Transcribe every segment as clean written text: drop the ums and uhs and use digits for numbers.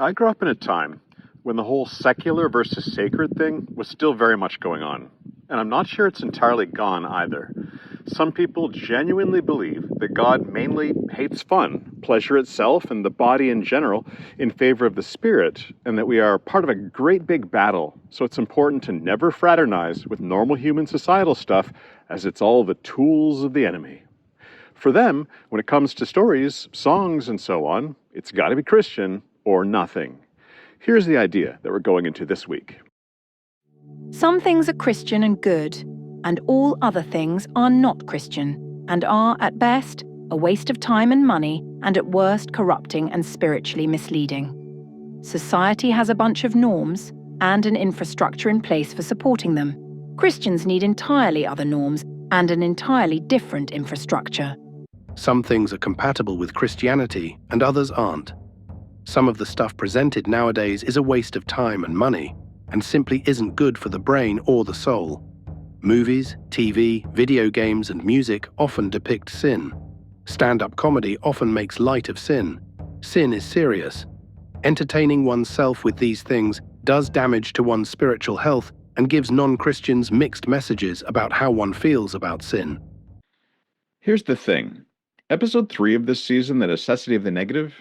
I grew up in a time when the whole secular versus sacred thing was still very much going on, and I'm not sure it's entirely gone either. Some people genuinely believe that God mainly hates fun, pleasure itself, and the body in general in favor of the spirit, and that we are part of a great big battle, so it's important to never fraternize with normal human societal stuff, as it's all the tools of the enemy. For them, when it comes to stories, songs, and so on, it's got to be Christian or nothing. Here's the idea that we're going into this week. Some things are Christian and good, and all other things are not Christian, and are, at best, a waste of time and money, and at worst corrupting and spiritually misleading. Society has a bunch of norms and an infrastructure in place for supporting them. Christians need entirely other norms and an entirely different infrastructure. Some things are compatible with Christianity and others aren't. Some of the stuff presented nowadays is a waste of time and money, and simply isn't good for the brain or the soul. Movies, TV, video games, and music often depict sin. Stand-up comedy often makes light of sin. Sin is serious. Entertaining oneself with these things does damage to one's spiritual health and gives non-Christians mixed messages about how one feels about sin. Here's the thing. Episode 3 of this season, The Necessity of the Negative,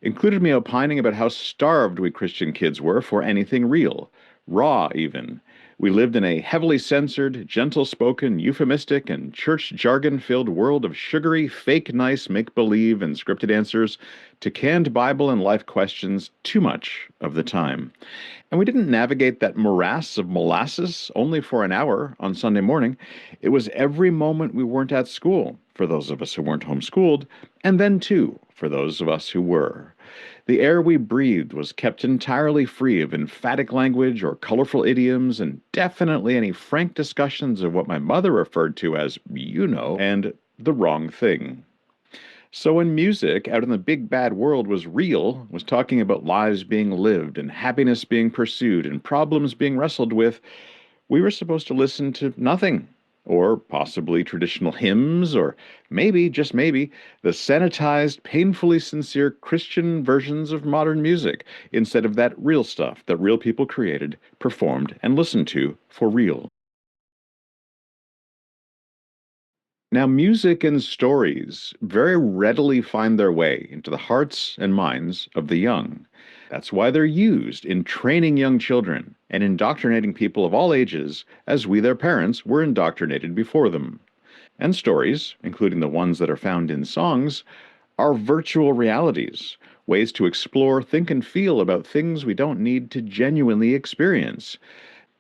included me opining about how starved we Christian kids were for anything real, raw even. We lived in a heavily censored, gentle-spoken, euphemistic, and church jargon-filled world of sugary, fake nice make-believe and scripted answers to canned Bible and life questions too much of the time. And we didn't navigate that morass of molasses only for an hour on Sunday morning. It was every moment we weren't at school, for those of us who weren't homeschooled, and then, too, for those of us who were. The air we breathed was kept entirely free of emphatic language or colorful idioms, and definitely any frank discussions of what my mother referred to as, you know, and the wrong thing. So when music out in the big bad world was real, was talking about lives being lived and happiness being pursued and problems being wrestled with, we were supposed to listen to nothing. Or possibly traditional hymns, or maybe, just maybe, the sanitized, painfully sincere Christian versions of modern music, instead of that real stuff that real people created, performed, and listened to for real. Now, music and stories very readily find their way into the hearts and minds of the young. That's why they're used in training young children and indoctrinating people of all ages as we, their parents, were indoctrinated before them. And stories, including the ones that are found in songs, are virtual realities, ways to explore, think, and feel about things we don't need to genuinely experience.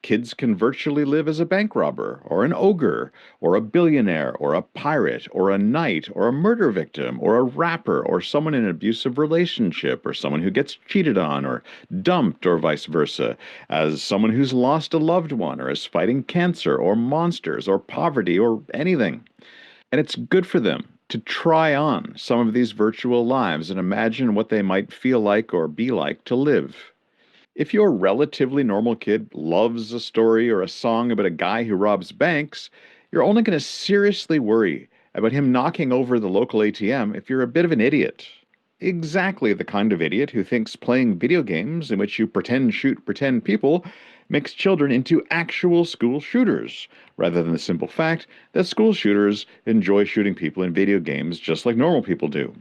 Kids can virtually live as a bank robber, or an ogre, or a billionaire, or a pirate, or a knight, or a murder victim, or a rapper, or someone in an abusive relationship, or someone who gets cheated on, or dumped, or vice versa, as someone who's lost a loved one, or is fighting cancer, or monsters, or poverty, or anything. And it's good for them to try on some of these virtual lives and imagine what they might feel like or be like to live. If your relatively normal kid loves a story or a song about a guy who robs banks, you're only going to seriously worry about him knocking over the local ATM if you're a bit of an idiot. Exactly the kind of idiot who thinks playing video games in which you shoot pretend people makes children into actual school shooters, rather than the simple fact that school shooters enjoy shooting people in video games just like normal people do.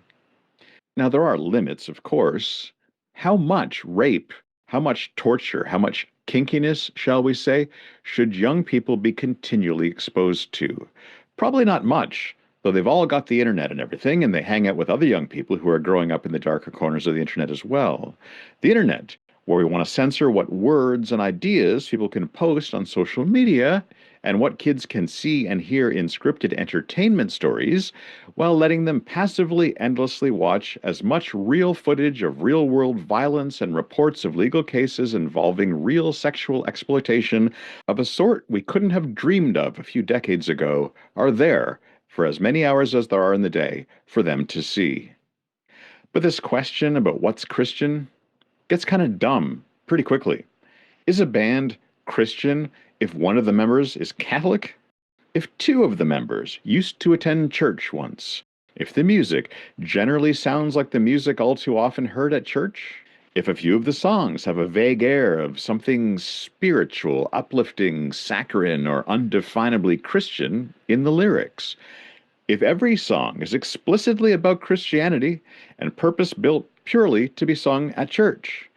Now, there are limits, of course. How much rape, how much torture, how much kinkiness, shall we say, should young people be continually exposed to? Probably not much, though they've all got the internet and everything, and they hang out with other young people who are growing up in the darker corners of the internet as well. The internet, where we want to censor what words and ideas people can post on social media, and what kids can see and hear in scripted entertainment stories, while letting them passively, endlessly watch as much real footage of real-world violence and reports of legal cases involving real sexual exploitation of a sort we couldn't have dreamed of a few decades ago are there, for as many hours as there are in the day, for them to see. But this question about what's Christian gets kind of dumb pretty quickly. Is a band Christian if one of the members is Catholic? If two of the members used to attend church once? If the music generally sounds like the music all too often heard at church? If a few of the songs have a vague air of something spiritual, uplifting, saccharine, or undefinably Christian in the lyrics. If every song is explicitly about Christianity and purpose built purely to be sung at church.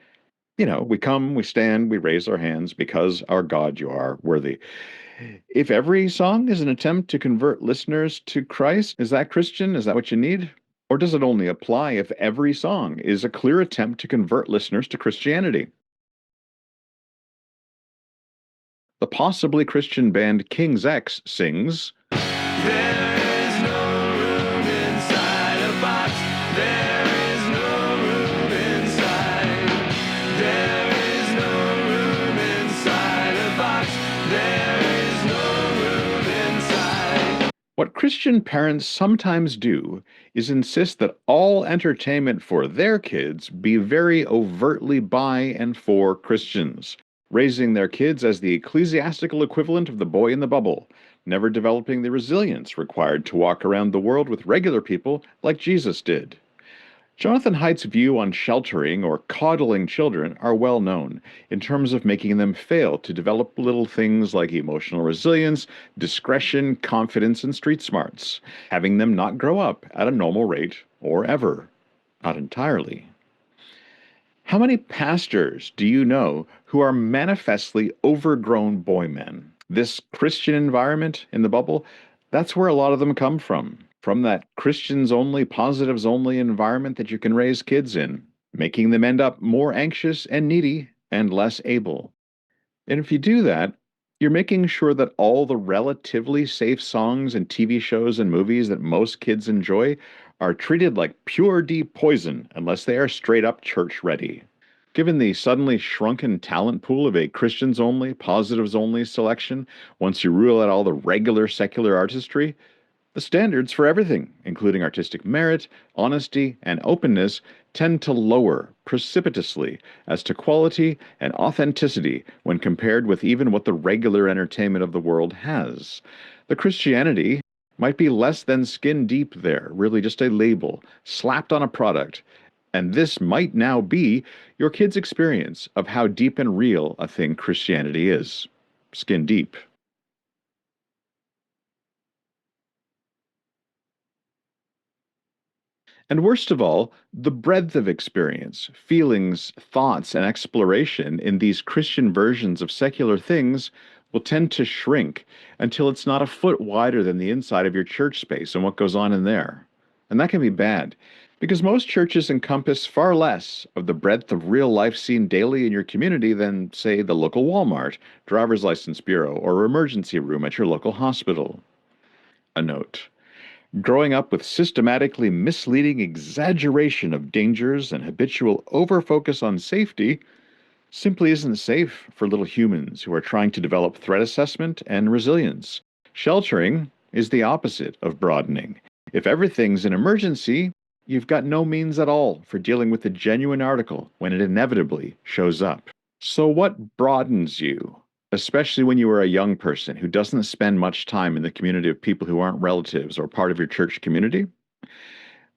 We come, we stand, we raise our hands because our God you are worthy. If every song is an attempt to convert listeners to Christ, is that Christian? Is that what you need? Or does it only apply if every song is a clear attempt to convert listeners to Christianity? The possibly Christian band King's X sings, "There is no room inside a box. There is no room inside. There is no room inside a box. There is no room inside." What Christian parents sometimes do is insist that all entertainment for their kids be very overtly by and for Christians, raising their kids as the ecclesiastical equivalent of the boy in the bubble, never developing the resilience required to walk around the world with regular people like Jesus did. Jonathan Haidt's view on sheltering or coddling children are well known in terms of making them fail to develop little things like emotional resilience, discretion, confidence, and street smarts, having them not grow up at a normal rate or ever. Not entirely. How many pastors do you know who are manifestly overgrown boy men? This Christian environment in the bubble, that's where a lot of them come from that Christians only, positives only environment that you can raise kids in, making them end up more anxious and needy and less able. And if you do that, you're making sure that all the relatively safe songs and TV shows and movies that most kids enjoy are treated like pure deep poison unless they are straight up church ready. Given the suddenly shrunken talent pool of a Christians only, positives only selection, once you rule out all the regular secular artistry, the standards for everything, including artistic merit, honesty, and openness, tend to lower precipitously as to quality and authenticity when compared with even what the regular entertainment of the world has. The Christianity might be less than skin deep there, really just a label slapped on a product. And this might now be your kid's experience of how deep and real a thing Christianity is. Skin deep. And worst of all, the breadth of experience, feelings, thoughts, and exploration in these Christian versions of secular things will tend to shrink until it's not a foot wider than the inside of your church space and what goes on in there. And that can be bad, because most churches encompass far less of the breadth of real life seen daily in your community than, say, the local Walmart, driver's license bureau, or emergency room at your local hospital. A note. Growing up with systematically misleading exaggeration of dangers and habitual overfocus on safety simply isn't safe for little humans who are trying to develop threat assessment and resilience. Sheltering is the opposite of broadening. If everything's an emergency, you've got no means at all for dealing with the genuine article when it inevitably shows up. So what broadens you? Especially when you are a young person who doesn't spend much time in the community of people who aren't relatives or part of your church community.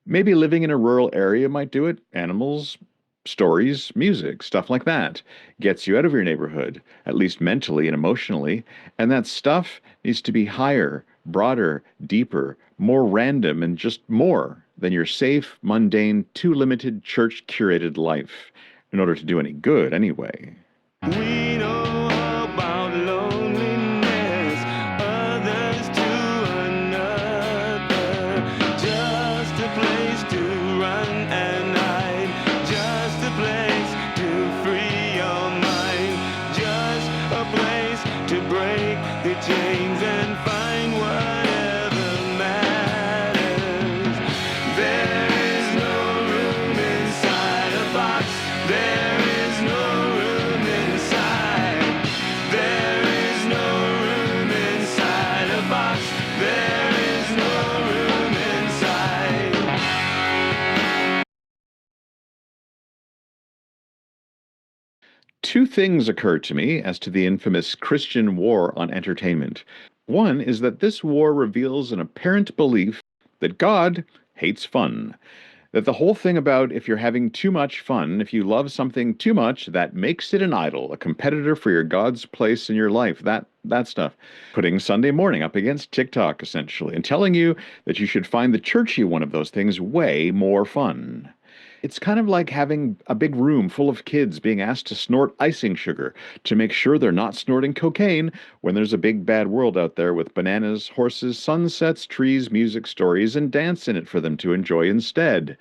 Maybe living in a rural area might do it. Animals, stories, music, stuff like that gets you out of your neighborhood, at least mentally and emotionally. And that stuff needs to be higher, broader, deeper, more random, and just more than your safe, mundane, too limited church curated life, in order to do any good anyway. We know about loneliness, others to another. Just a place to run and hide, just a place to free your mind, just a place to break the chains and find whatever matters. There is no room inside a box. There is no room inside. There is no room inside a box. There is no room inside. Two things occur to me as to the infamous Christian war on entertainment. One is that this war reveals an apparent belief that God hates fun. That the whole thing about if you're having too much fun, if you love something too much, that makes it an idol, a competitor for your God's place in your life, that stuff. Putting Sunday morning up against TikTok, essentially, and telling you that you should find the churchy one of those things way more fun. It's kind of like having a big room full of kids being asked to snort icing sugar to make sure they're not snorting cocaine when there's a big bad world out there with bananas, horses, sunsets, trees, music, stories, and dance in it for them to enjoy instead.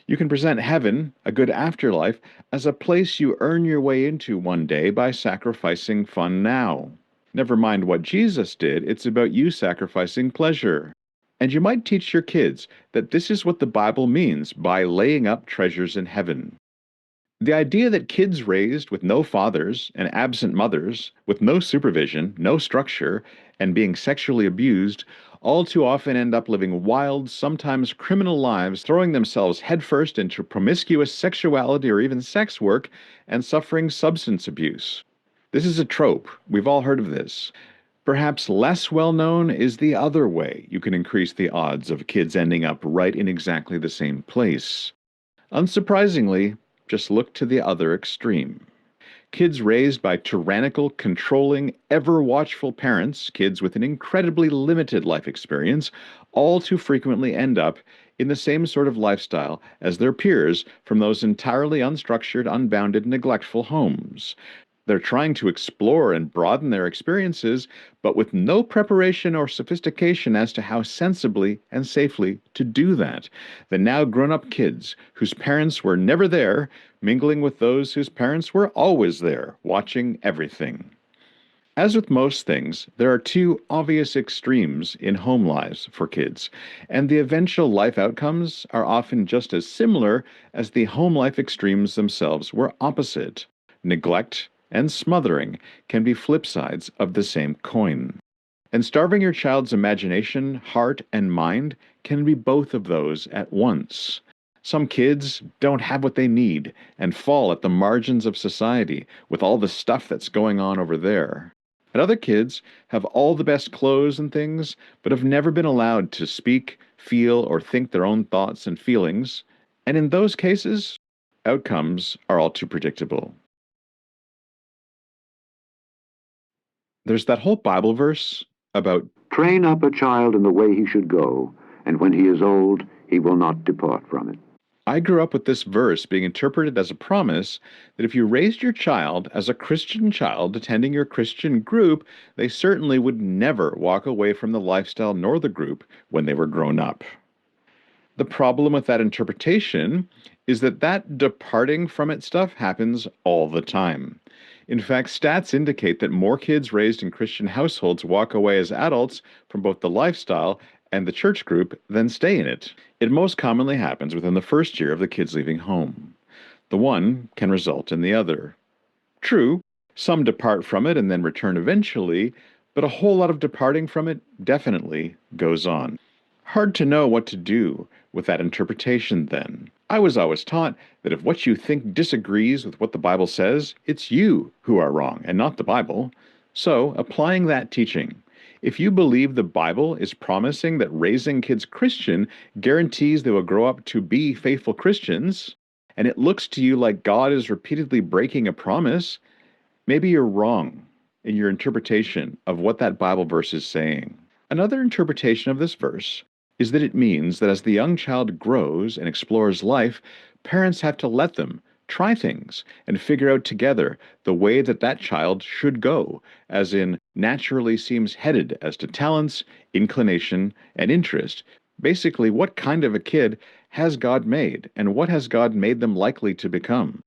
You can present heaven, a good afterlife, as a place you earn your way into one day by sacrificing fun now. Never mind what Jesus did, it's about you sacrificing pleasure. And you might teach your kids that this is what the Bible means by laying up treasures in heaven. The idea that kids raised with no fathers and absent mothers, with no supervision, no structure, and being sexually abused, all too often end up living wild, sometimes criminal lives, throwing themselves headfirst into promiscuous sexuality or even sex work, and suffering substance abuse. This is a trope. We've all heard of this. Perhaps less well known is the other way you can increase the odds of kids ending up right in exactly the same place. Unsurprisingly, just look to the other extreme. Kids raised by tyrannical, controlling, ever-watchful parents, kids with an incredibly limited life experience, all too frequently end up in the same sort of lifestyle as their peers from those entirely unstructured, unbounded, neglectful homes. They're trying to explore and broaden their experiences, but with no preparation or sophistication as to how sensibly and safely to do that. The now grown-up kids, whose parents were never there, mingling with those whose parents were always there, watching everything. As with most things, there are two obvious extremes in home lives for kids, and the eventual life outcomes are often just as similar as the home life extremes themselves were opposite. Neglect and smothering can be flip sides of the same coin. And starving your child's imagination, heart, and mind can be both of those at once. Some kids don't have what they need and fall at the margins of society with all the stuff that's going on over there. And other kids have all the best clothes and things, but have never been allowed to speak, feel, or think their own thoughts and feelings. And in those cases, outcomes are all too predictable. There's that whole Bible verse about train up a child in the way he should go, and when he is old, he will not depart from it. I grew up with this verse being interpreted as a promise that if you raised your child as a Christian child attending your Christian group, they certainly would never walk away from the lifestyle nor the group when they were grown up. The problem with that interpretation is that departing from it stuff happens all the time. In fact, stats indicate that more kids raised in Christian households walk away as adults from both the lifestyle and the church group than stay in it. It most commonly happens within the first year of the kids leaving home. The one can result in the other. True, some depart from it and then return eventually, but a whole lot of departing from it definitely goes on. Hard to know what to do with that interpretation then. I was always taught that if what you think disagrees with what the Bible says, it's you who are wrong and not the Bible. So, applying that teaching, if you believe the Bible is promising that raising kids Christian guarantees they will grow up to be faithful Christians, and it looks to you like God is repeatedly breaking a promise, maybe you're wrong in your interpretation of what that Bible verse is saying. Another interpretation of this verse is that it means that as the young child grows and explores life, parents have to let them try things and figure out together the way that child should go, as in naturally seems headed as to talents, inclination, and interest. Basically, what kind of a kid has God made, and what has God made them likely to become?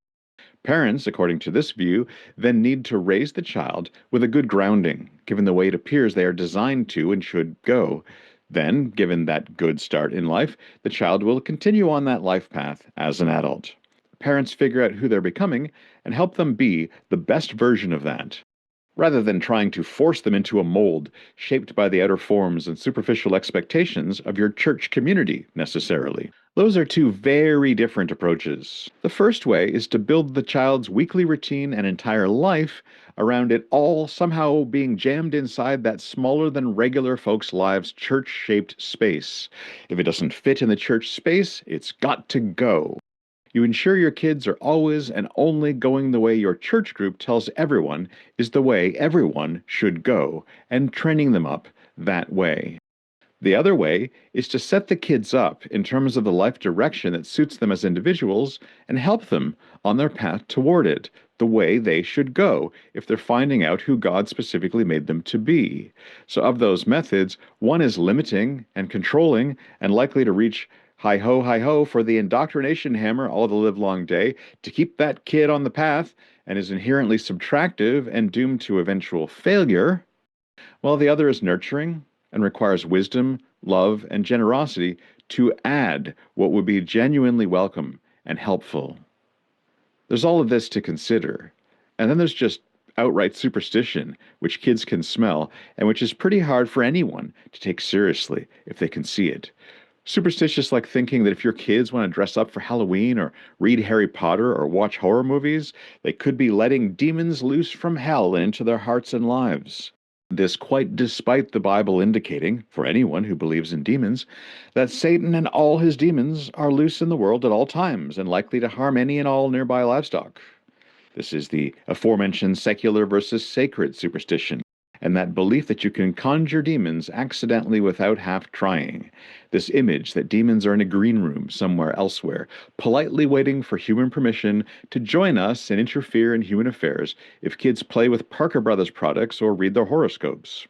Parents, according to this view, then need to raise the child with a good grounding, given the way it appears they are designed to and should go. Then, given that good start in life, the child will continue on that life path as an adult. Parents figure out who they're becoming and help them be the best version of that. rather than trying to force them into a mold shaped by the outer forms and superficial expectations of your church community, necessarily. Those are two very different approaches. The first way is to build the child's weekly routine and entire life around it all somehow being jammed inside that smaller than regular folks' lives church-shaped space. If it doesn't fit in the church space, it's got to go. You ensure your kids are always and only going the way your church group tells everyone is the way everyone should go, and training them up that way. The other way is to set the kids up in terms of the life direction that suits them as individuals and help them on their path toward it, the way they should go if they're finding out who God specifically made them to be. So, of those methods, one is limiting and controlling and likely to reach hi ho for the indoctrination hammer all the livelong day to keep that kid on the path and is inherently subtractive and doomed to eventual failure, while the other is nurturing and requires wisdom, love, and generosity to add what would be genuinely welcome and helpful. There's all of this to consider. And then there's just outright superstition, which kids can smell, and which is pretty hard for anyone to take seriously if they can see it. Superstitious like thinking that if your kids want to dress up for Halloween or read Harry Potter or watch horror movies, they could be letting demons loose from hell into their hearts and lives. This quite despite the Bible indicating, for anyone who believes in demons, that Satan and all his demons are loose in the world at all times and likely to harm any and all nearby livestock. This is the aforementioned secular versus sacred superstition, and that belief that you can conjure demons accidentally without half trying. This image that demons are in a green room somewhere elsewhere, politely waiting for human permission to join us and interfere in human affairs if kids play with Parker Brothers products or read their horoscopes.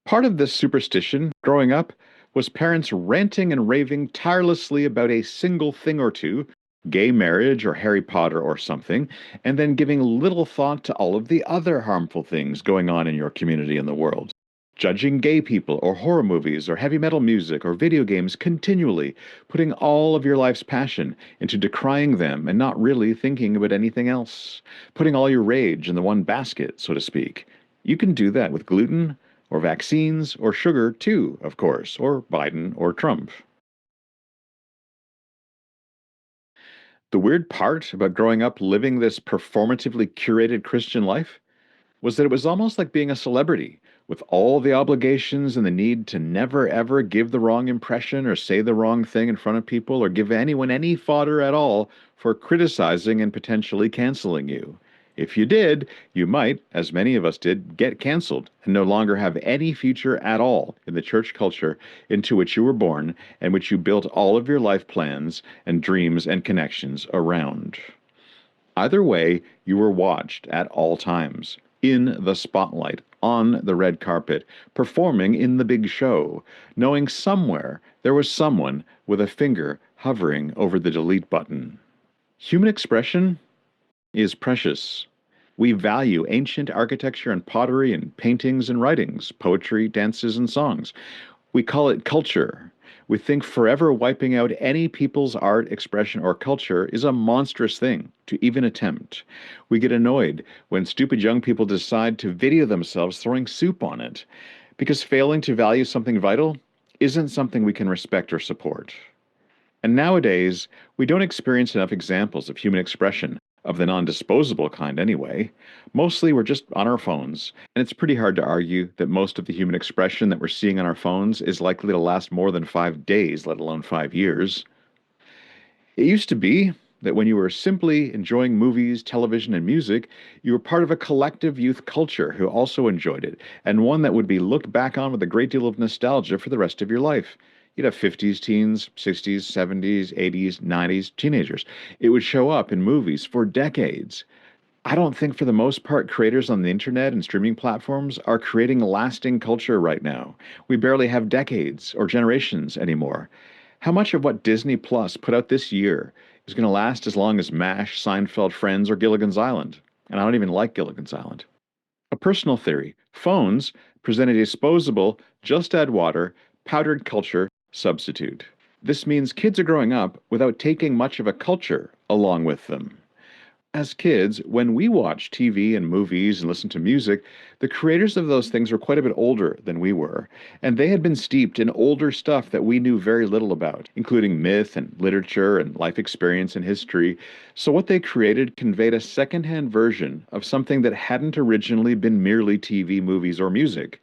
Part of this superstition, growing up, was parents ranting and raving tirelessly about a single thing or two, gay marriage or Harry Potter or something, and then giving little thought to all of the other harmful things going on in your community and the world. Judging gay people or horror movies or heavy metal music or video games continually, putting all of your life's passion into decrying them and not really thinking about anything else. Putting all your rage in the one basket, so to speak. You can do that with gluten or vaccines or sugar too, of course, or Biden or Trump. The weird part about growing up living this performatively curated Christian life was that it was almost like being a celebrity, with all the obligations and the need to never ever give the wrong impression or say the wrong thing in front of people or give anyone any fodder at all for criticizing and potentially canceling you. If you did, you might, as many of us did, get canceled and no longer have any future at all in the church culture into which you were born and which you built all of your life plans and dreams and connections around. Either way, you were watched at all times, in the spotlight, on the red carpet, performing in the big show, knowing somewhere there was someone with a finger hovering over the delete button. Human expression is precious. We value ancient architecture and pottery and paintings and writings, poetry, dances, and songs. We call it culture. We think forever wiping out any people's art, expression, or culture is a monstrous thing to even attempt. We get annoyed when stupid young people decide to video themselves throwing soup on it, because failing to value something vital isn't something we can respect or support. And nowadays, we don't experience enough examples of human expression, of the non-disposable kind anyway. Mostly we're just on our phones, and it's pretty hard to argue that most of the human expression that we're seeing on our phones is likely to last more than 5 days, let alone 5 years. It used to be that when you were simply enjoying movies, television, and music, you were part of a collective youth culture who also enjoyed it, and one that would be looked back on with a great deal of nostalgia for the rest of your life. You'd have 50s teens, 60s, 70s, 80s, 90s teenagers. It would show up in movies for decades. I don't think for the most part creators on the internet and streaming platforms are creating lasting culture right now. We barely have decades or generations anymore. How much of what Disney Plus put out this year is going to last as long as MASH, Seinfeld, Friends, or Gilligan's Island? And I don't even like Gilligan's Island. A personal theory. Phones present a disposable, just add water, powdered culture substitute. This means kids are growing up without taking much of a culture along with them. As kids, when we watched TV and movies and listened to music, the creators of those things were quite a bit older than we were, and they had been steeped in older stuff that we knew very little about, including myth and literature and life experience and history. So what they created conveyed a secondhand version of something that hadn't originally been merely TV, movies, or music.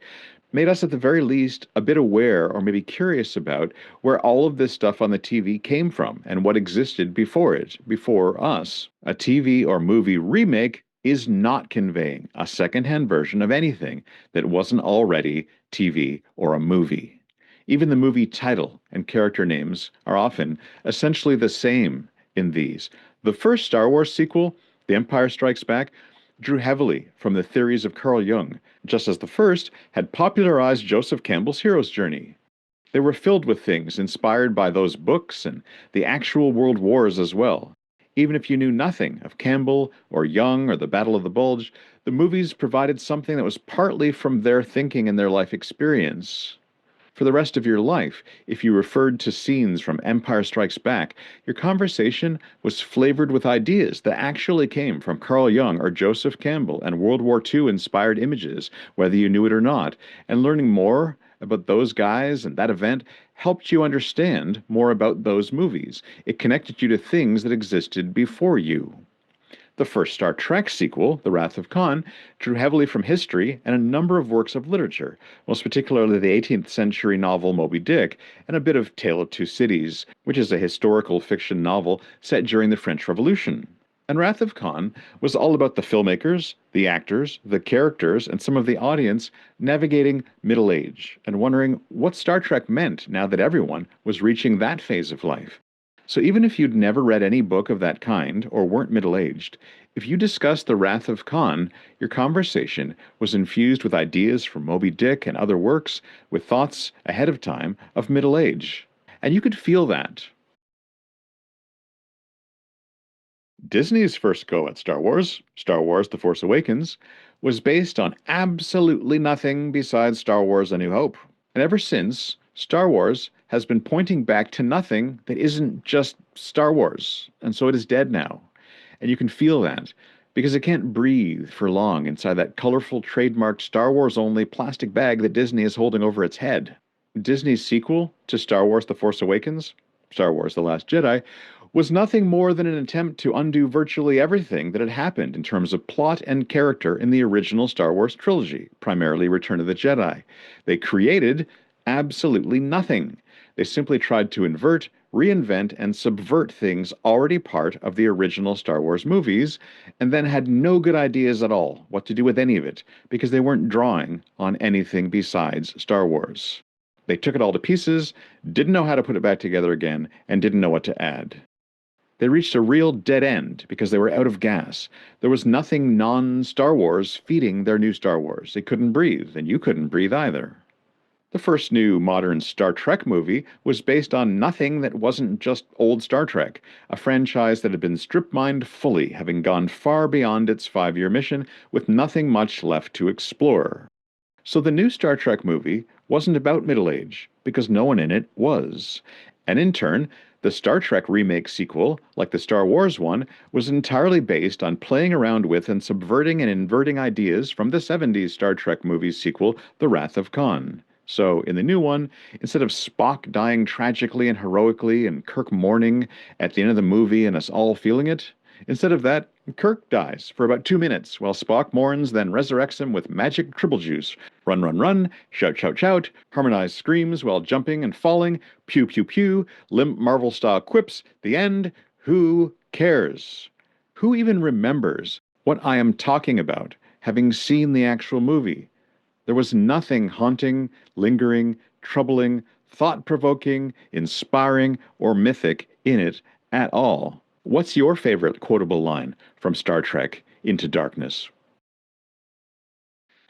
Made us at the very least a bit aware or maybe curious about where all of this stuff on the TV came from and what existed before it, before us. A TV or movie remake is not conveying a secondhand version of anything that wasn't already TV or a movie. Even the movie title and character names are often essentially the same in these. The first Star Wars sequel, The Empire Strikes Back, drew heavily from the theories of Carl Jung, just as the first had popularized Joseph Campbell's hero's journey. They were filled with things inspired by those books and the actual world wars as well. Even if you knew nothing of Campbell or Jung or the Battle of the Bulge, the movies provided something that was partly from their thinking and their life experience. For the rest of your life, if you referred to scenes from Empire Strikes Back, your conversation was flavored with ideas that actually came from Carl Jung or Joseph Campbell and World War II inspired images, whether you knew it or not, and learning more about those guys and that event helped you understand more about those movies. It connected you to things that existed before you. The first Star Trek sequel, The Wrath of Khan, drew heavily from history and a number of works of literature, most particularly the 18th century novel Moby Dick and a bit of Tale of Two Cities, which is a historical fiction novel set during the French Revolution. And Wrath of Khan was all about the filmmakers, the actors, the characters, and some of the audience navigating middle age and wondering what Star Trek meant now that everyone was reaching that phase of life. So even if you'd never read any book of that kind or weren't middle-aged, if you discussed The Wrath of Khan, your conversation was infused with ideas from Moby Dick and other works, with thoughts ahead of time of middle age. And you could feel that. Disney's first go at Star Wars The Force Awakens, was based on absolutely nothing besides Star Wars A New Hope. And ever since, Star Wars has been pointing back to nothing that isn't just Star Wars, and so it is dead now. And you can feel that, because it can't breathe for long inside that colorful trademarked Star Wars-only plastic bag that Disney is holding over its head. Disney's sequel to Star Wars The Force Awakens, Star Wars The Last Jedi, was nothing more than an attempt to undo virtually everything that had happened in terms of plot and character in the original Star Wars trilogy, primarily Return of the Jedi. They created absolutely nothing. They simply tried to invert, reinvent, and subvert things already part of the original Star Wars movies, and then had no good ideas at all what to do with any of it, because they weren't drawing on anything besides Star Wars. They took it all to pieces, didn't know how to put it back together again, and didn't know what to add. They reached a real dead end because they were out of gas. There was nothing non-Star Wars feeding their new Star Wars. They couldn't breathe, and you couldn't breathe either. The first new modern Star Trek movie was based on nothing that wasn't just old Star Trek, a franchise that had been strip-mined fully, having gone far beyond its 5-year mission with nothing much left to explore. So the new Star Trek movie wasn't about middle age, because no one in it was. And in turn, the Star Trek remake sequel, like the Star Wars one, was entirely based on playing around with and subverting and inverting ideas from the 70s Star Trek movie's sequel, The Wrath of Khan. So, in the new one, instead of Spock dying tragically and heroically and Kirk mourning at the end of the movie and us all feeling it, instead of that, Kirk dies for about 2 minutes while Spock mourns, then resurrects him with magic triple juice. Run, run, run, shout, shout, shout, harmonized screams while jumping and falling, pew, pew, pew, limp Marvel-style quips, the end. Who cares? Who even remembers what I am talking about, having seen the actual movie? There was nothing haunting, lingering, troubling, thought-provoking, inspiring, or mythic in it at all. What's your favorite quotable line from Star Trek Into Darkness?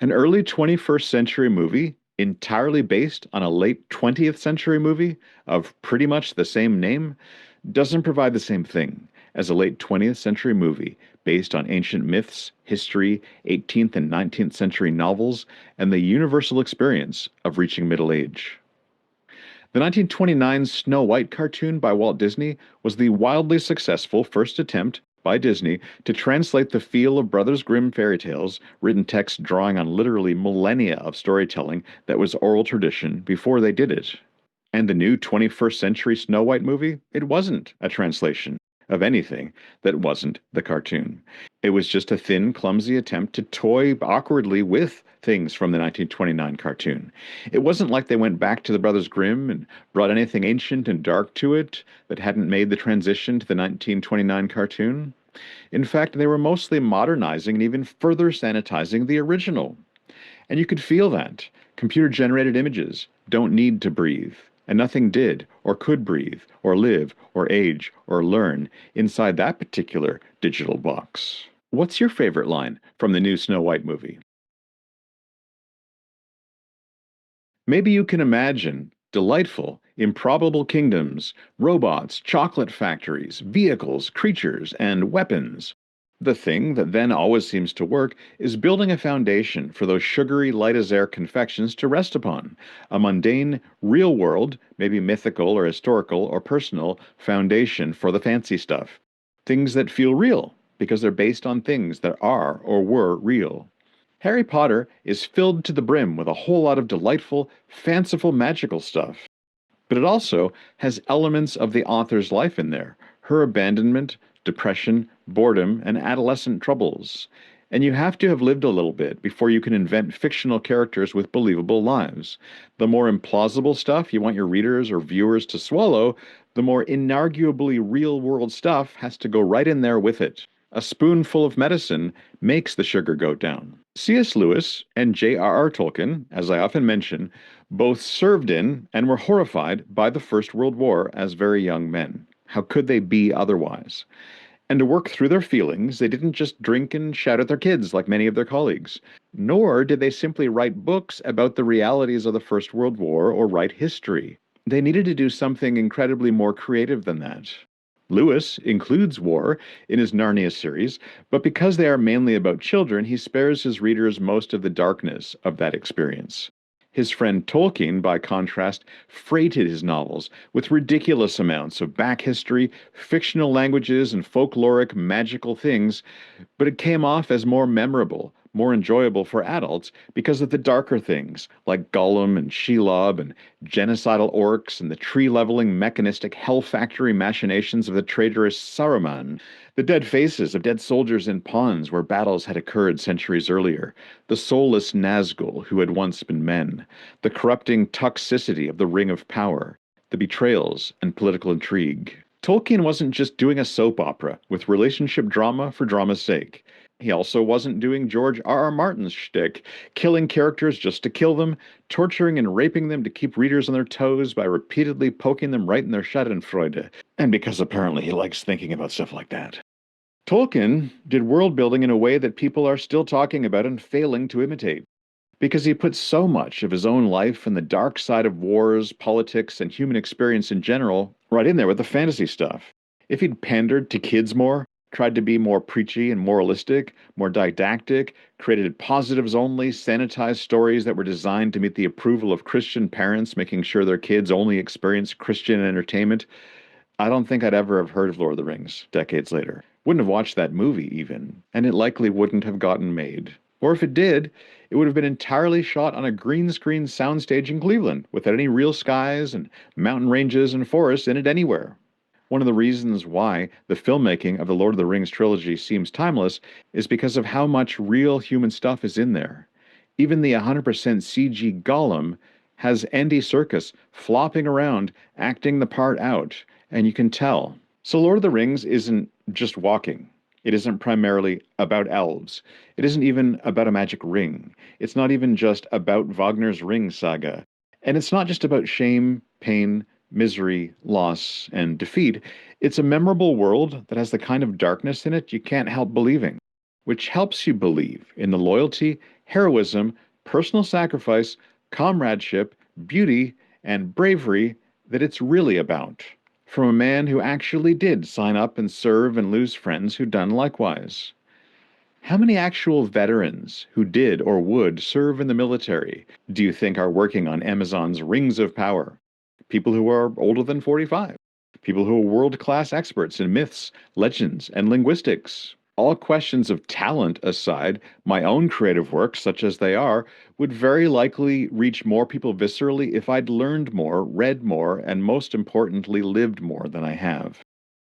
An early 21st century movie, entirely based on a late 20th century movie of pretty much the same name, doesn't provide the same thing as a late 20th century movie based on ancient myths, history, 18th and 19th century novels, and the universal experience of reaching middle age. The 1929 Snow White cartoon by Walt Disney was the wildly successful first attempt by Disney to translate the feel of Brothers Grimm fairy tales, written text drawing on literally millennia of storytelling that was oral tradition before they did it. And the new 21st century Snow White movie, it wasn't a translation of anything that wasn't the cartoon. It was just a thin, clumsy attempt to toy awkwardly with things from the 1929 cartoon. It wasn't like they went back to the Brothers Grimm and brought anything ancient and dark to it that hadn't made the transition to the 1929 cartoon. In fact, they were mostly modernizing and even further sanitizing the original. And you could feel that. Computer-generated images don't need to breathe, and nothing did, or could breathe, or live, or age, or learn inside that particular digital box. What's your favorite line from the new Snow White movie? Maybe you can imagine delightful, improbable kingdoms, robots, chocolate factories, vehicles, creatures, and weapons. The thing that then always seems to work is building a foundation for those sugary, light-as-air confections to rest upon. A mundane, real world, maybe mythical or historical or personal, foundation for the fancy stuff. Things that feel real, because they're based on things that are or were real. Harry Potter is filled to the brim with a whole lot of delightful, fanciful, magical stuff. But it also has elements of the author's life in there, her abandonment, depression, boredom, and adolescent troubles. And you have to have lived a little bit before you can invent fictional characters with believable lives. The more implausible stuff you want your readers or viewers to swallow, the more inarguably real-world stuff has to go right in there with it. A spoonful of medicine makes the sugar go down. C.S. Lewis and J.R.R. Tolkien, as I often mention, both served in and were horrified by the First World War as very young men. How could they be otherwise? And to work through their feelings, they didn't just drink and shout at their kids like many of their colleagues. Nor did they simply write books about the realities of the First World War or write history. They needed to do something incredibly more creative than that. Lewis includes war in his Narnia series, but because they are mainly about children, he spares his readers most of the darkness of that experience. His friend Tolkien, by contrast, freighted his novels with ridiculous amounts of back history, fictional languages, and folkloric magical things, but it came off as more memorable, more enjoyable for adults because of the darker things, like Gollum and Shelob and genocidal orcs and the tree-leveling mechanistic hell factory machinations of the traitorous Saruman, the dead faces of dead soldiers in ponds where battles had occurred centuries earlier, the soulless Nazgul who had once been men, the corrupting toxicity of the Ring of Power, the betrayals and political intrigue. Tolkien wasn't just doing a soap opera with relationship drama for drama's sake. He also wasn't doing George R.R. Martin's shtick, killing characters just to kill them, torturing and raping them to keep readers on their toes by repeatedly poking them right in their schadenfreude, and because apparently he likes thinking about stuff like that. Tolkien did world building in a way that people are still talking about and failing to imitate, because he put so much of his own life and the dark side of wars, politics, and human experience in general right in there with the fantasy stuff. If he'd pandered to kids more, tried to be more preachy and moralistic, more didactic, created positives only, sanitized stories that were designed to meet the approval of Christian parents, making sure their kids only experienced Christian entertainment, I don't think I'd ever have heard of Lord of the Rings decades later. Wouldn't have watched that movie even, and it likely wouldn't have gotten made. Or if it did, it would have been entirely shot on a green screen soundstage in Cleveland, without any real skies and mountain ranges and forests in it anywhere. One of the reasons why the filmmaking of the Lord of the Rings trilogy seems timeless is because of how much real human stuff is in there. Even the 100% CG Gollum has Andy Serkis flopping around, acting the part out, and you can tell. So Lord of the Rings isn't just walking. It isn't primarily about elves. It isn't even about a magic ring. It's not even just about Wagner's Ring saga. And it's not just about shame, pain, misery, loss, and defeat. It's a memorable world that has the kind of darkness in it you can't help believing, which helps you believe in the loyalty, heroism, personal sacrifice, comradeship, beauty, and bravery that it's really about. From a man who actually did sign up and serve and lose friends who'd done likewise. How many actual veterans who did or would serve in the military do you think are working on Amazon's Rings of Power? People who are older than 45. people who are world-class experts in myths, legends, and linguistics. All questions of talent aside, my own creative works, such as they are, would very likely reach more people viscerally if I'd learned more, read more, and most importantly, lived more than I have.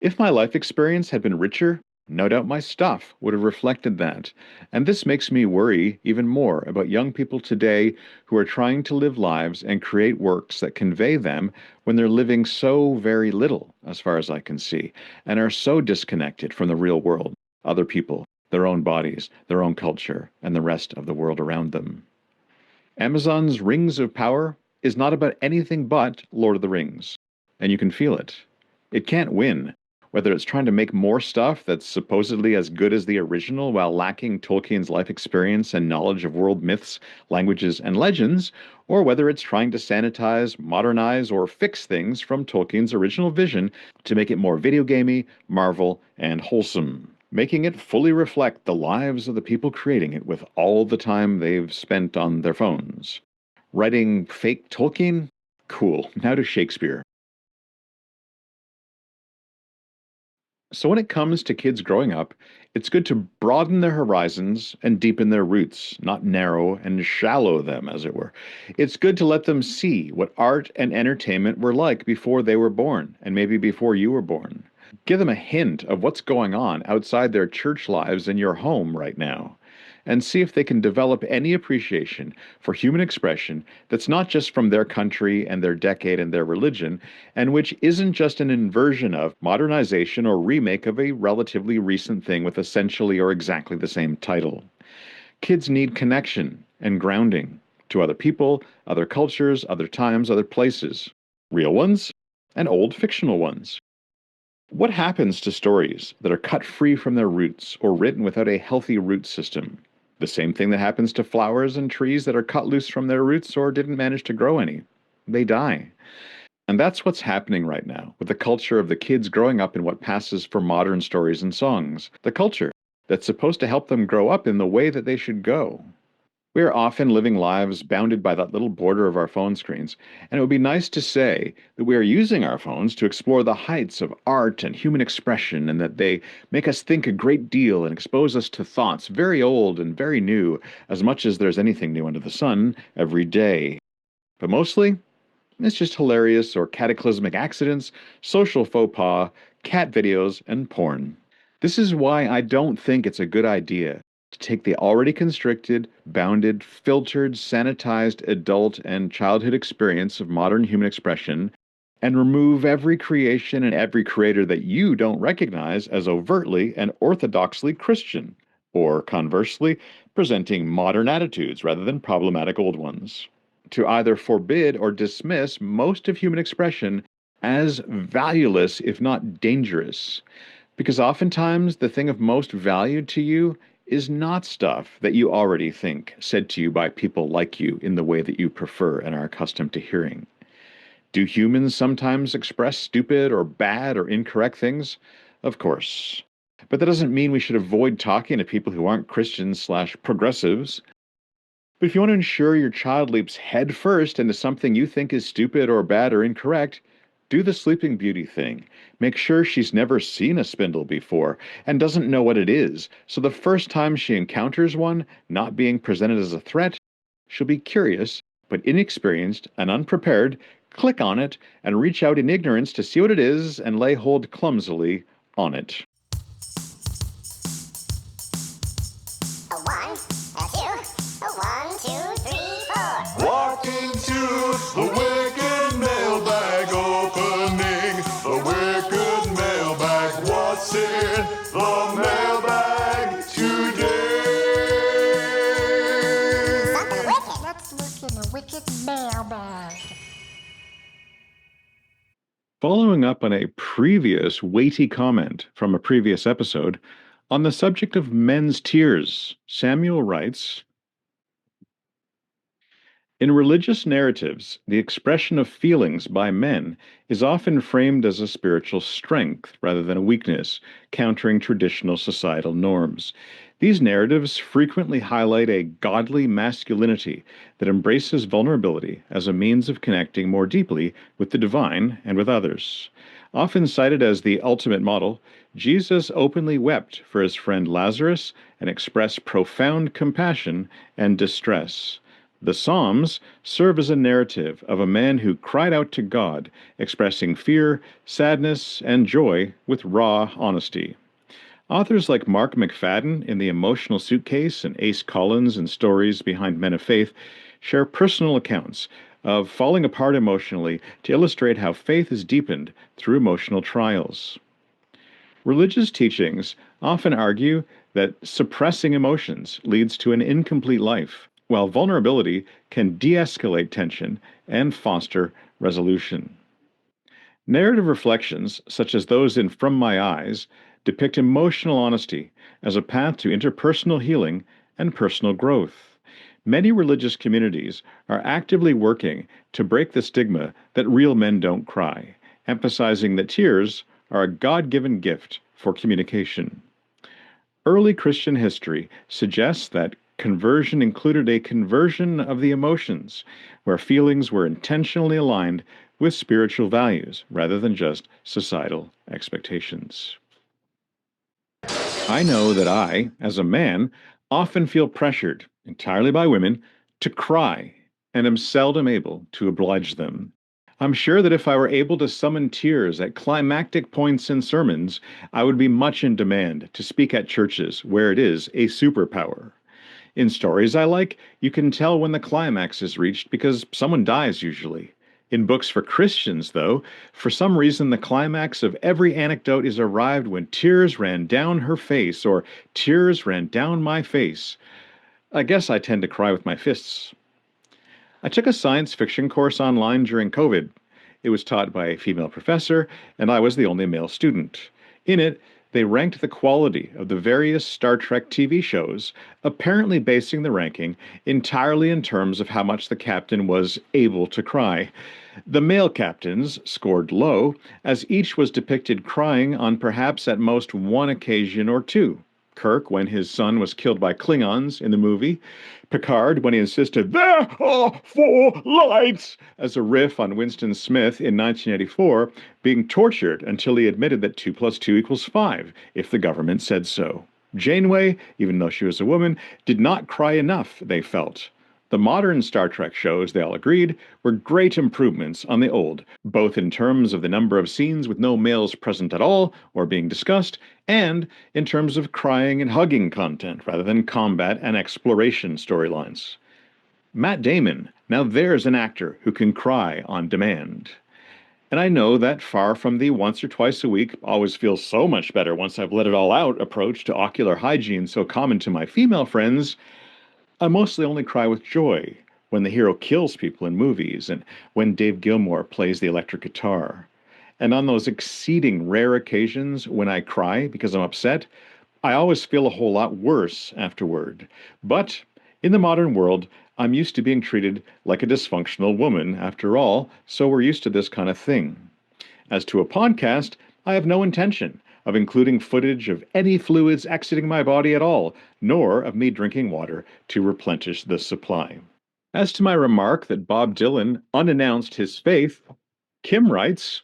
If my life experience had been richer, no doubt my stuff would have reflected that. And this makes me worry even more about young people today who are trying to live lives and create works that convey them when they're living so very little, as far as I can see, and are so disconnected from the real world, other people, their own bodies, their own culture, and the rest of the world around them. Amazon's Rings of Power is not about anything but Lord of the Rings, and you can feel it. It can't win, whether it's trying to make more stuff that's supposedly as good as the original while lacking Tolkien's life experience and knowledge of world myths, languages, and legends, or whether it's trying to sanitize, modernize, or fix things from Tolkien's original vision to make it more video gamey, Marvel, and wholesome, making it fully reflect the lives of the people creating it with all the time they've spent on their phones. Writing fake Tolkien? Cool. Now to Shakespeare. So when it comes to kids growing up, it's good to broaden their horizons and deepen their roots, not narrow and shallow them, as it were. It's good to let them see what art and entertainment were like before they were born, and maybe before you were born. Give them a hint of what's going on outside their church lives in your home right now, and see if they can develop any appreciation for human expression that's not just from their country and their decade and their religion, and which isn't just an inversion of, modernization, or remake of a relatively recent thing with essentially or exactly the same title. Kids need connection and grounding to other people, other cultures, other times, other places. Real ones and old fictional ones. What happens to stories that are cut free from their roots or written without a healthy root system? The same thing that happens to flowers and trees that are cut loose from their roots or didn't manage to grow any. They die. And that's what's happening right now with the culture of the kids growing up in what passes for modern stories and songs. The culture that's supposed to help them grow up in the way that they should go. We are often living lives bounded by that little border of our phone screens, and it would be nice to say that we are using our phones to explore the heights of art and human expression, and that they make us think a great deal and expose us to thoughts very old and very new, as much as there's anything new under the sun every day. But mostly, it's just hilarious or cataclysmic accidents, social faux pas, cat videos, and porn. This is why I don't think it's a good idea to take the already constricted, bounded, filtered, sanitized adult and childhood experience of modern human expression and remove every creation and every creator that you don't recognize as overtly and orthodoxly Christian, or conversely, presenting modern attitudes rather than problematic old ones. To either forbid or dismiss most of human expression as valueless, if not dangerous. Because oftentimes the thing of most value to you is not stuff that you already think said to you by people like you in the way that you prefer and are accustomed to hearing. Do humans sometimes express stupid or bad or incorrect things? Of course. But that doesn't mean we should avoid talking to people who aren't Christians/progressives. But if you want to ensure your child leaps head first into something you think is stupid or bad or incorrect, do the Sleeping Beauty thing. Make sure she's never seen a spindle before and doesn't know what it is, so the first time she encounters one, not being presented as a threat, she'll be curious, but inexperienced and unprepared, click on it, and reach out in ignorance to see what it is and lay hold clumsily on it. Walk into the Wikkid Mailbag opening. The Wikkid Mailbag, what's in the mailbag today? Something wicked. Let's look in the Wikkid Mailbag. Following up on a previous weighty comment from a previous episode, on the subject of men's tears, Samuel writes, in religious narratives, the expression of feelings by men is often framed as a spiritual strength rather than a weakness, countering traditional societal norms. These narratives frequently highlight a godly masculinity that embraces vulnerability as a means of connecting more deeply with the divine and with others. Often cited as the ultimate model, Jesus openly wept for his friend Lazarus and expressed profound compassion and distress. The Psalms serve as a narrative of a man who cried out to God, expressing fear, sadness, and joy with raw honesty. Authors like Mark McFadden in The Emotional Suitcase and Ace Collins in Stories Behind Men of Faith share personal accounts of falling apart emotionally to illustrate how faith is deepened through emotional trials. Religious teachings often argue that suppressing emotions leads to an incomplete life, while vulnerability can de escalate tension and foster resolution. Narrative reflections, such as those in From My Eyes, depict emotional honesty as a path to interpersonal healing and personal growth. Many religious communities are actively working to break the stigma that real men don't cry, emphasizing that tears are a God-given gift for communication. Early Christian history suggests that conversion included a conversion of the emotions, where feelings were intentionally aligned with spiritual values rather than just societal expectations. I know that I, as a man, often feel pressured, entirely by women, to cry, and am seldom able to oblige them. I'm sure that if I were able to summon tears at climactic points in sermons, I would be much in demand to speak at churches where it is a superpower. In stories I like, you can tell when the climax is reached because someone dies usually. In books for Christians, though, for some reason the climax of every anecdote is arrived when tears ran down her face or tears ran down my face. I guess I tend to cry with my fists. I took a science fiction course online during COVID. It was taught by a female professor, and I was the only male student. In it, they ranked the quality of the various Star Trek TV shows, apparently basing the ranking entirely in terms of how much the captain was able to cry. The male captains scored low, as each was depicted crying on perhaps at most one occasion or two. Kirk when his son was killed by Klingons in the movie, Picard when he insisted, "There are four lights," as a riff on Winston Smith in 1984, being tortured until he admitted that 2 plus 2 equals 5, if the government said so. Janeway, even though she was a woman, did not cry enough, they felt. The modern Star Trek shows, they all agreed, were great improvements on the old, both in terms of the number of scenes with no males present at all or being discussed, and in terms of crying and hugging content rather than combat and exploration storylines. Matt Damon, now there's an actor who can cry on demand. And I know that far from the once or twice a week, always feels so much better once I've let it all out approach to ocular hygiene so common to my female friends, I mostly only cry with joy when the hero kills people in movies and when Dave Gilmour plays the electric guitar. And on those exceeding rare occasions when I cry because I'm upset, I always feel a whole lot worse afterward. But in the modern world, I'm used to being treated like a dysfunctional woman after all, so we're used to this kind of thing. As to a podcast, I have no intention of including footage of any fluids exiting my body at all, nor of me drinking water to replenish the supply. As to my remark that Bob Dylan unannounced his faith, Kim writes,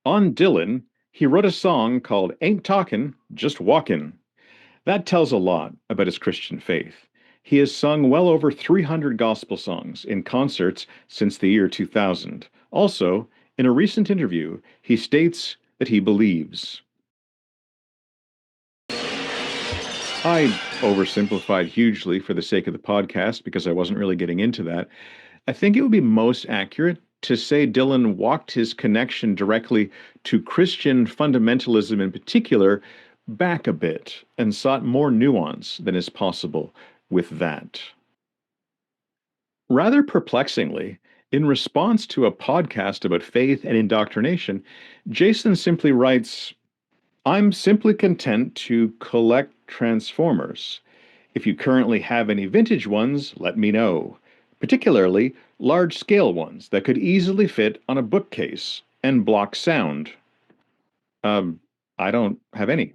on Dylan, he wrote a song called Ain't Talkin', Just Walkin'. That tells a lot about his Christian faith. He has sung well over 300 gospel songs in concerts since the year 2000. Also, in a recent interview, he states that he believes. I oversimplified hugely for the sake of the podcast because I wasn't really getting into that. I think it would be most accurate to say Dylan walked his connection directly to Christian fundamentalism in particular back a bit and sought more nuance than is possible with that. Rather perplexingly, in response to a podcast about faith and indoctrination, Jason simply writes, I'm simply content to collect Transformers. If you currently have any vintage ones, let me know. Particularly large-scale ones that could easily fit on a bookcase and block sound. I don't have any.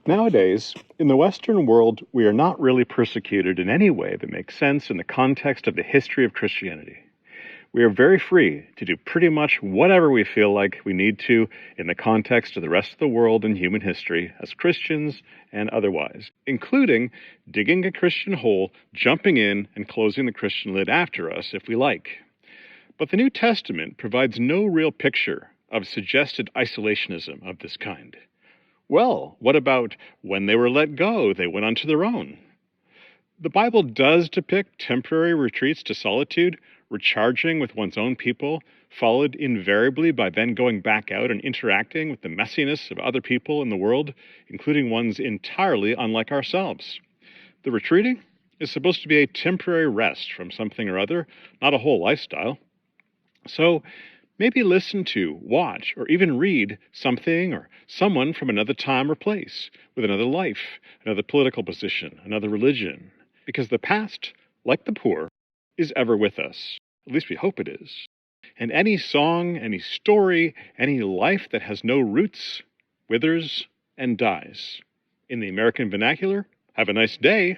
Nowadays, in the Western world, we are not really persecuted in any way that makes sense in the context of the history of Christianity. We are very free to do pretty much whatever we feel like we need to in the context of the rest of the world and human history as Christians and otherwise, including digging a Christian hole, jumping in, and closing the Christian lid after us if we like. But the New Testament provides no real picture of suggested isolationism of this kind. Well, what about when they were let go, they went onto their own? The Bible does depict temporary retreats to solitude, recharging with one's own people, followed invariably by then going back out and interacting with the messiness of other people in the world, including ones entirely unlike ourselves. The retreating is supposed to be a temporary rest from something or other, not a whole lifestyle. So, maybe listen to, watch, or even read something or someone from another time or place, with another life, another political position, another religion. Because the past, like the poor, is ever with us. At least we hope it is. And any song, any story, any life that has no roots, withers and dies. In the American vernacular, have a nice day.